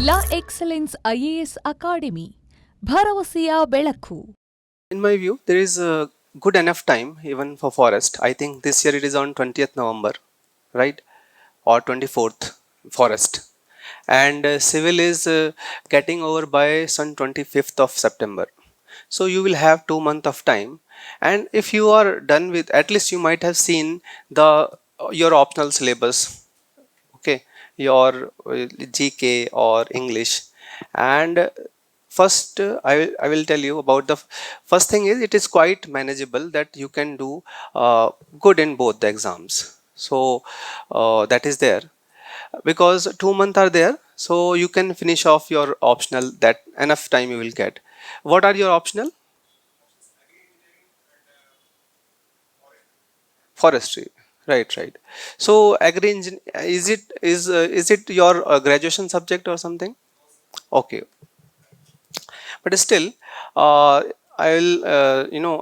ಲಾ excellence IAS academy ಭರವಸೆಯ ಬೆಳಕು. In my view, there is a good enough time even for forest. I think this year it is on 20th November, right? Or 24th forest. And civil is getting over by some 25th of September. So you will have 2 months of time. And if you are done with, at least you might have seen the your optional syllabus, okay, your GK or English. And first I will tell you about the first thing is it is quite manageable that you can do good in both the exams. So that is there because 2 months are there, so you can finish off your optional, that enough time you will get. What are your optional? Forestry, right. So agri is it your graduation subject or something? Okay, but still I will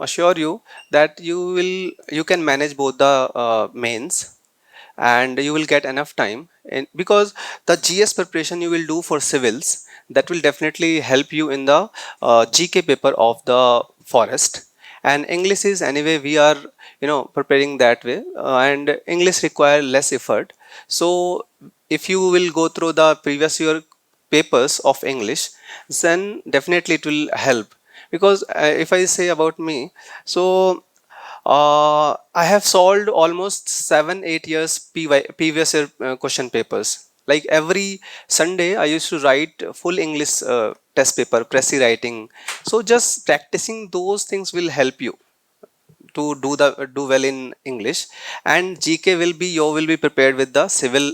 assure you that you can manage both the mains, and you will get enough time. And because the GS preparation you will do for civils, that will definitely help you in the GK paper of the forest. And English is anyway we are preparing that way, and English require less effort. So if you will go through the previous year papers of English, then definitely it will help. Because if I say about me, so I have solved almost 7-8 years previous year question papers. Like every Sunday I used to write full English test paper, Pressy writing. So just practicing those things will help you to do well in English. And GK will be prepared with the civil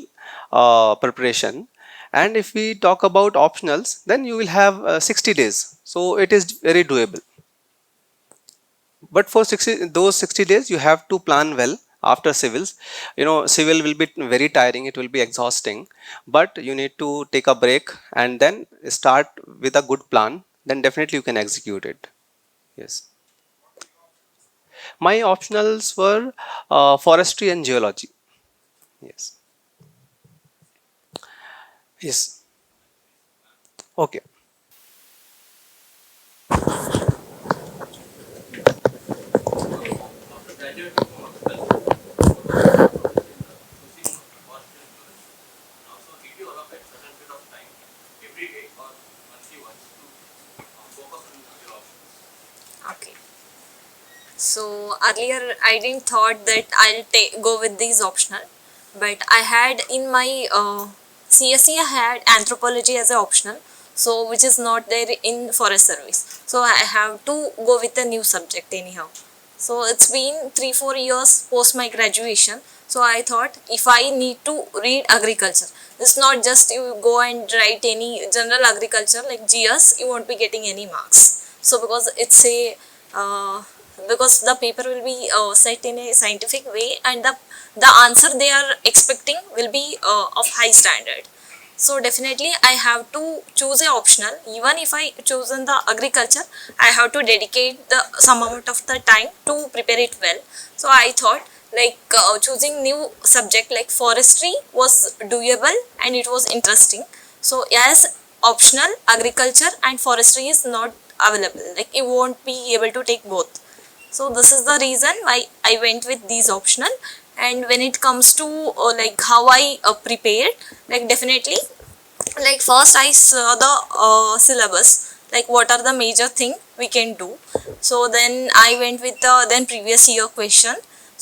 preparation. And if we talk about optionals, then you will have 60 days, so it is very doable. But for 60 days you have to plan well. After civils, civil will be very tiring, it will be exhausting, but you need to take a break and then start with a good plan, then definitely you can execute it. Yes, my optionals were forestry and geology. Yes. Yes. Okay. Okay. So earlier I didn't thought that I'll go with these optional, but I had in my CSE I had anthropology as an optional, so which is not there in forest service. So I have to go with a new subject anyhow. So it's been 3-4 years post my graduation. So I thought if I need to read agriculture, it's not just you go and write any general agriculture like GS, you won't be getting any marks. So because it's a because the paper will be set in a scientific way, and the answer they are expecting will be of high standard. So definitely I have to choose a optional. Even if I chosen the agriculture, I have to dedicate the some amount of the time to prepare it well. So I thought like choosing new subject like forestry was doable and it was interesting. So as optional, agriculture and forestry is not available, like you won't be able to take both. So this is the reason why I went with these optional. And when it comes to like how I prepared, like definitely like first I saw the syllabus, like what are the major thing we can do. So then I went with the then previous year question.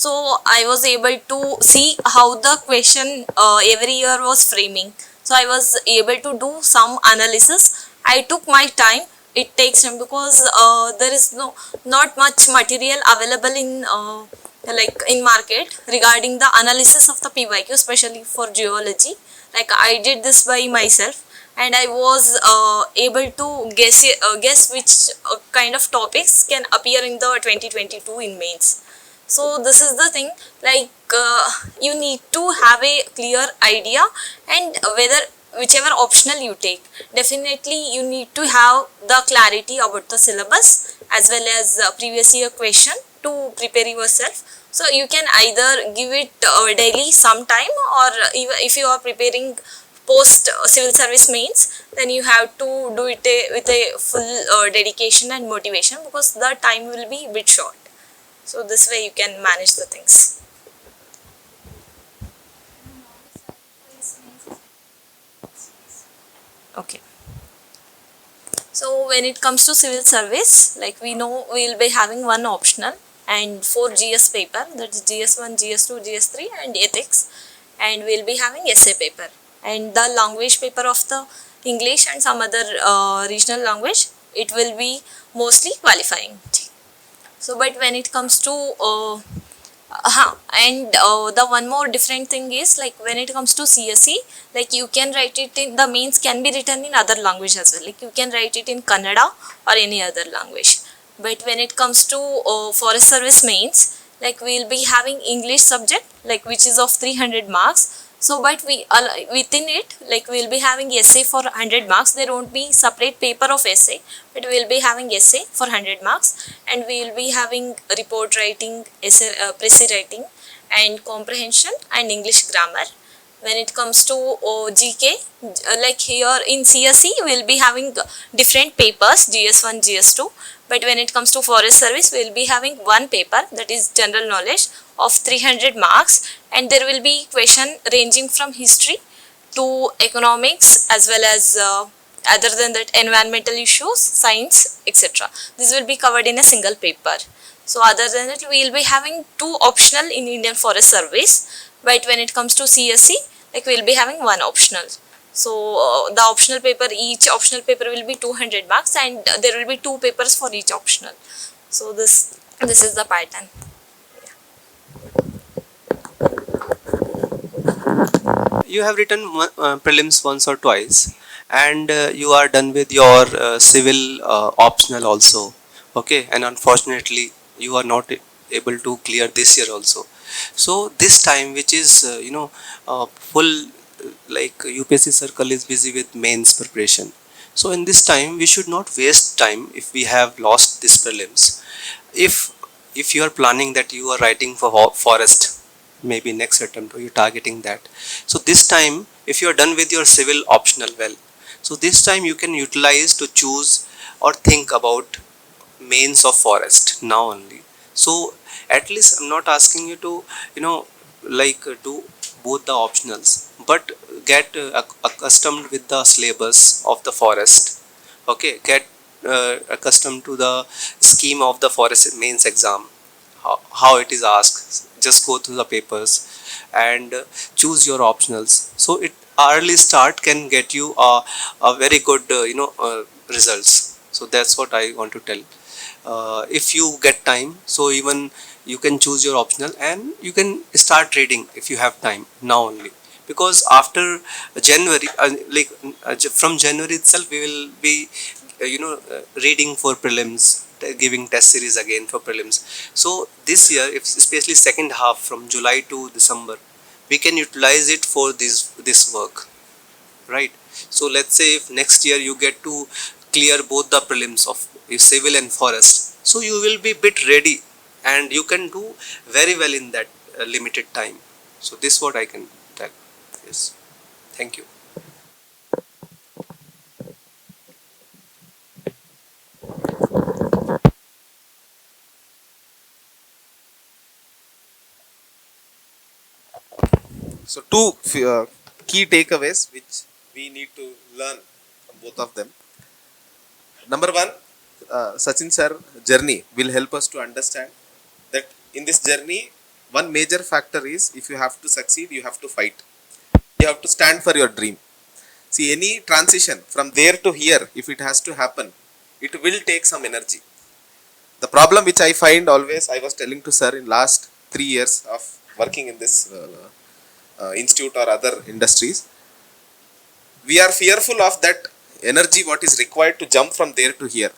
So I was able to see how the question every year was framing. So I was able to do some analysis. I took my time. It takes time because there is not much material available in like in market regarding the analysis of the PYQ, especially for geology. Like I did this by myself, and I was able to guess which kind of topics can appear in the 2022 in mains. So this is the thing, like you need to have a clear idea, and whether whichever optional you take, definitely you need to have the clarity about the syllabus as well as previous year question to prepare yourself. So you can either give it daily sometime, or if you are preparing post civil service mains, then you have to do it with a full dedication and motivation, because the time will be a bit short. So this way you can manage the things. Okay. So when it comes to civil service, like we know we will be having one optional and 4 GS paper, that is GS1, GS2, GS3 and ethics, and we will be having essay paper, and the language paper of the English and some other regional language, it will be mostly qualifying. So but when it comes to and the one more different thing is, like when it comes to CSE, like you can write it in, the mains can be written in other language as well, like you can write it in Kannada or any other language. But when it comes to forest service mains, like we will be having English subject, like which is of 300 marks. So but we within it, like we will be having essay for 100 marks. There won't be separate paper of essay, but we will be having essay for 100 marks, and we will be having report writing, essay, precis writing, and comprehension and English grammar. When it comes to GK, like here in CSE, we will be having different papers, GS1, GS2. But when it comes to forest service, we will be having one paper, that is general knowledge of 300 marks, and there will be question ranging from history to economics, as well as other than that environmental issues, science, etc. This will be covered in a single paper. So other than that, we will be having 2 optional in Indian Forest Service, but when it comes to CSE, like we will be having 1 optional. So the optional paper, each optional paper will be 200 marks, and there will be 2 papers for each optional. So this is the pattern. You have written prelims once or twice, and you are done with your civil optional also. Okay, and unfortunately, you are not able to clear this year also. So this time, which is full, like UPSC circle is busy with mains preparation. So in this time, we should not waste time if we have lost this prelims. If you are planning that you are writing for forest, maybe next attempt, or you're targeting that. So this time, if you are done with your civil optional well, so this time you can utilize to choose or think about mains of forest now only. So at least I'm not asking you to do both the optionals, but get accustomed with the syllabus of the forest. Okay, get accustomed to the scheme of the forest mains exam, how it is asked. Just go through the papers and choose your optionals. So it early start can get you a very good results. So that's what I want to tell. If you get time, so even you can choose your optional and you can start reading if you have time now only, because after January, from January itself, we will be reading for prelims, giving test series again for prelims. So this year, if especially second half from July to December, we can utilize it for this work, right? So let's say if next year you get to clear both the prelims of civil and forest, so you will be bit ready and you can do very well in that limited time. So this is what I can tell. Yes, thank you. So two key takeaways which we need to learn from both of them. Number one, Sachin sir journey will help us to understand that in this journey, one major factor is if you have to succeed, you have to fight. You have to stand for your dream. See, any transition from there to here, if it has to happen, it will take some energy. The problem which I find always, I was telling to sir in last 3 years of working in this institute or other industries, we are fearful of that energy what is required to jump from there to here.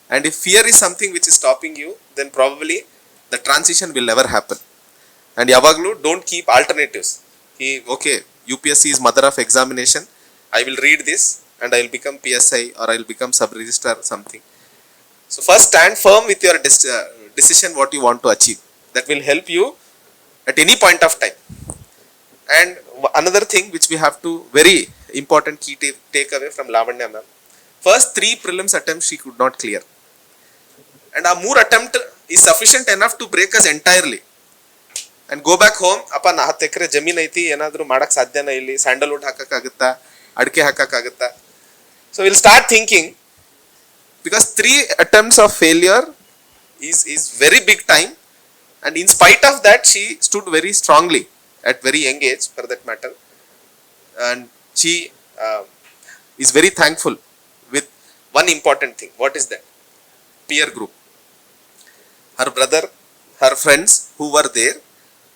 And if fear is something which is stopping you, then probably the transition will never happen. And Yavaglu, don't keep alternatives. Okay, UPSC is mother of examination. I will read this and I will become PSI or I will become sub-registrar something. So first stand firm with your decision what you want to achieve. That will help you at any point of time. And another thing which we have to very important key takeaway from Lavanya ma'am. First 3 prelims attempts she could not clear. And our more attempt is sufficient enough to break us entirely. And go back home, ಅಪ್ಪ 10 ಎಕರೆ ಜಮೀನ್ ಐತಿ, ಏನಾದರೂ ಮಾಡಕ್ಕೆ ಸಾಧ್ಯನಾ ಇಲ್ಲಿ, Sandalwood ಹಾಕಕ್ಕಾಗುತ್ತಾ, ಅಡಿಕೆ ಹಾಕಕ್ಕಾಗುತ್ತಾ. So we'll start thinking, because 3 attempts of failure is very big time, and in spite of that she stood very strongly at very young age for that matter, and she is very thankful with one important thing. What is that? Peer group. Her brother, her friends who were there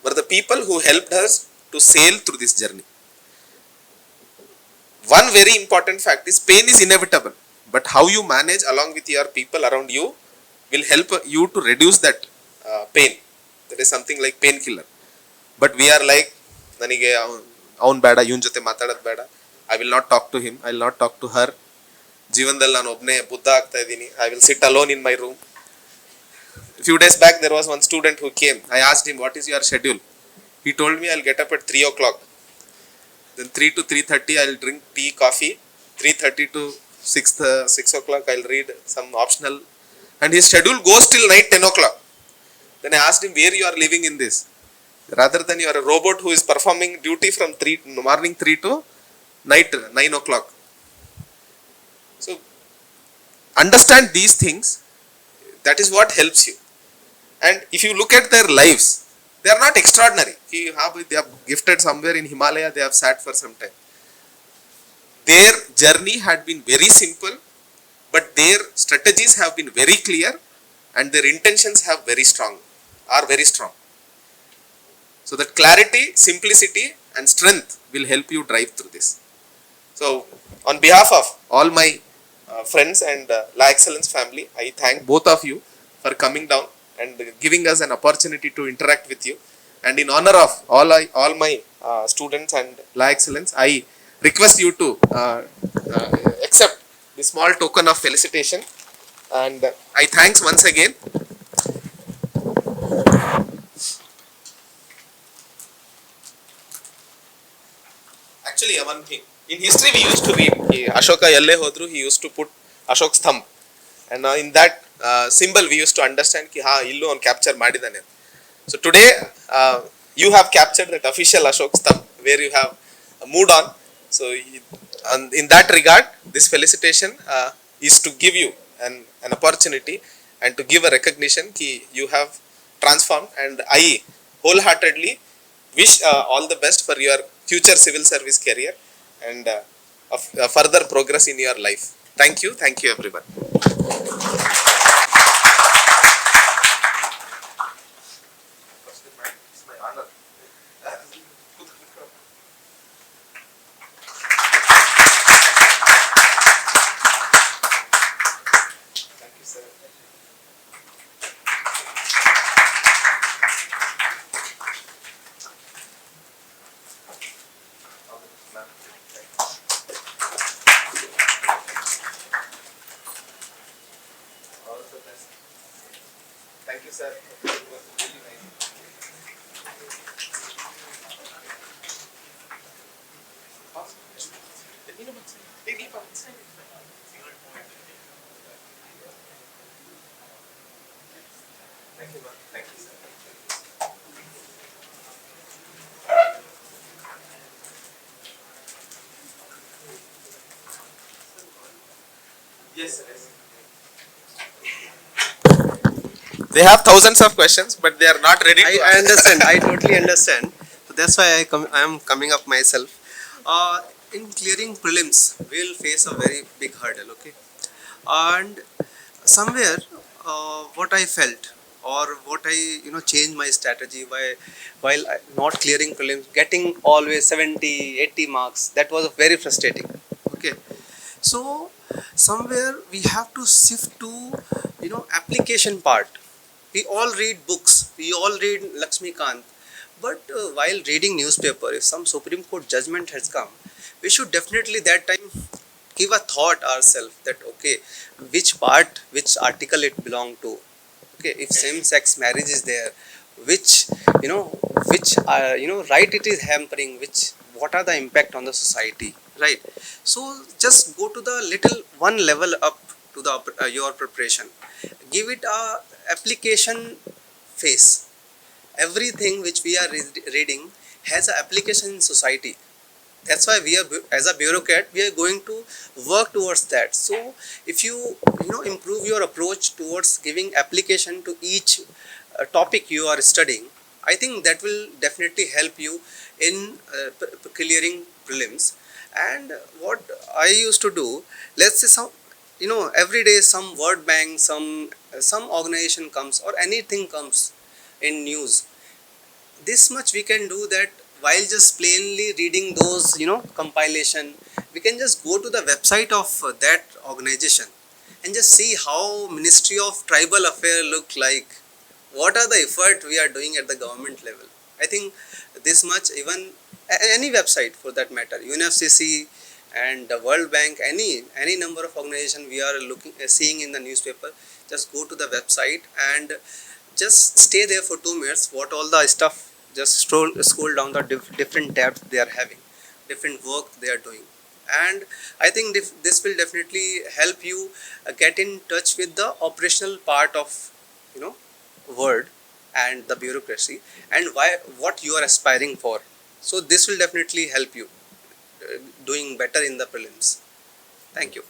were the people who helped us to sail through this journey. One very important fact is pain is inevitable, but how you manage along with your people around you will help you to reduce that pain. That is something like painkiller. But we are like, ನನಗೆ ಅವನು ಬೇಡ, ಇವನ ಜೊತೆ ಮಾತಾಡೋದು ಬೇಡ, I will not talk to him, I will not talk to her. ಜೀವನದಲ್ಲಿ ನಾನು ಒಬ್ಬನೇ ಬುದ್ಧ ಆಗ್ತಾ ಇದ್ದೀನಿ, I will sit alone in my room. Few days back there was one student who came. I asked him, what is your schedule? He told me, I'll get up at 3 o'clock. Then 3 to 3:30 I'll drink tea, coffee. 3:30 to 6 o'clock I'll read some optional. And his schedule goes till night 10 o'clock. Then I asked him, where you are living in this? Rather than you are a robot who is performing duty from morning 3 to night 9 o'clock. So understand these things. That is what helps you. And if you look at their lives, they are not extraordinary. They have gifted somewhere in Himalaya, they have sat for some time. Their journey had been very simple, but their strategies have been very clear, and their intentions are very strong. So that clarity, simplicity and strength will help you drive through this. So on behalf of all my friends and La Excellence family, I thank both of you for coming down and giving us an opportunity to interact with you. And in honor of all my students and La Excellence, I request you to accept this small token of felicitation. And I thanks once again. Actually, one thing. In history we used to read, Ashoka Yalle Hodru, he used to put Ashok's thumb. And in that symbol we used to understand ki ha illu on capture madidane. So today you have captured that official Ashok's thumb where you have moved on. So in that regard, this felicitation is to give you an opportunity and to give a recognition ki you have transformed, and I wholeheartedly wish all the best for your future civil service career and further progress in your life. Thank you everyone. Thank you, sir. It was really nice. Thank you, ma'am. Thank you, sir. Yes, sir. Yes. They have thousands of questions, but they are not ready to I answer. understand. I totally understand. So that's why I am coming up myself. In clearing prelims, we will face a very big hurdle. Okay, and somewhere what I felt or what I changed my strategy while not clearing prelims, getting always 70, 80 marks. That was very frustrating. Okay, so somewhere we have to shift to application part. We all read books, we all read Lakshmikant, but while reading newspaper, if some Supreme Court judgment has come, we should definitely that time give a thought ourselves that okay, which article it belong to. Okay, if same-sex marriage is there, which right it is hampering, which what are the impact on the society, right? So just go to the little one level up to the your preparation. Give it a application phase. Everything which we are reading has an application in society. That's why we are, as a bureaucrat, we are going to work towards that. So if you know, improve your approach towards giving application to each topic you are studying, I think that will definitely help you in clearing prelims. And what I used to do, let's say some, you know, every day some word bank, some organization comes or anything comes in news, this much we can do, that while just plainly reading those, you know, compilation, we can just go to the website of that organization and just see how Ministry of Tribal Affair look like, what are the effort we are doing at the government level. I think this much, even any website for that matter, UNFCC and the World Bank, any number of organization we are looking seeing in the newspaper, just go to the website and just stay there for 2 minutes, what all the stuff, just scroll down the different tabs they are having, different work they are doing. And I think this will definitely help you get in touch with the operational part of, you know, word and the bureaucracy, and what you are aspiring for. So this will definitely help you doing better in the prelims. Thank you.